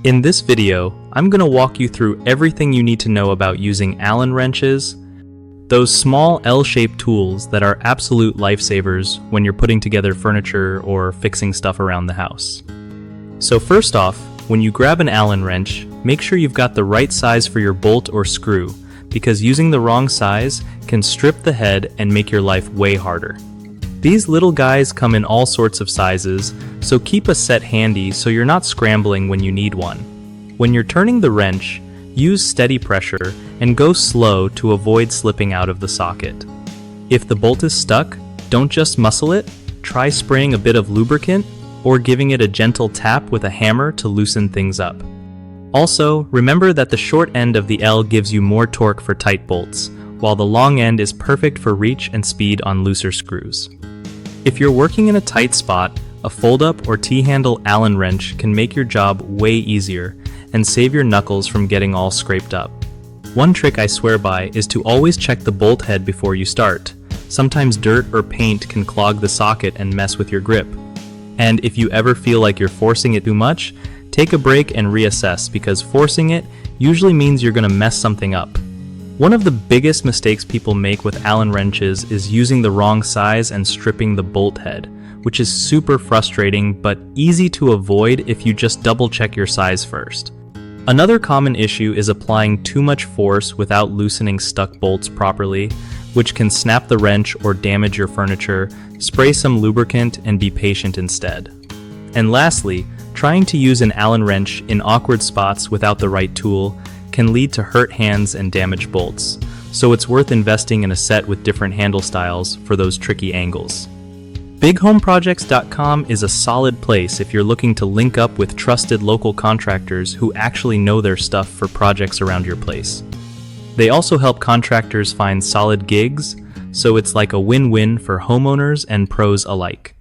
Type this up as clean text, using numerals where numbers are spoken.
In this video, I'm going to walk you through everything you need to know about using Allen wrenches, those small L-shaped tools that are absolute lifesavers when you're putting together furniture or fixing stuff around the house. So first off, when you grab an Allen wrench, make sure you've got the right size for your bolt or screw, because using the wrong size can strip the head and make your life way harder. These little guys come in all sorts of sizes, so keep a set handy so you're not scrambling when you need one. When you're turning the wrench, use steady pressure and go slow to avoid slipping out of the socket. If the bolt is stuck, don't just muscle it, try spraying a bit of lubricant or giving it a gentle tap with a hammer to loosen things up. Also, remember that the short end of the L gives you more torque for tight bolts, while the long end is perfect for reach and speed on looser screws. If you're working in a tight spot, a fold-up or T-handle Allen wrench can make your job way easier and save your knuckles from getting all scraped up. One trick I swear by is to always check the bolt head before you start. Sometimes dirt or paint can clog the socket and mess with your grip. And if you ever feel like you're forcing it too much, take a break and reassess, because forcing it usually means you're going to mess something up. One of the biggest mistakes people make with Allen wrenches is using the wrong size and stripping the bolt head, which is super frustrating but easy to avoid if you just double check your size first. Another common issue is applying too much force without loosening stuck bolts properly, which can snap the wrench or damage your furniture. Spray some lubricant and be patient instead. And lastly, trying to use an Allen wrench in awkward spots without the right tool can lead to hurt hands and damaged bolts, so it's worth investing in a set with different handle styles for those tricky angles. BigHomeProjects.com is a solid place if you're looking to link up with trusted local contractors who actually know their stuff for projects around your place. They also help contractors find solid gigs, so it's like a win-win for homeowners and pros alike.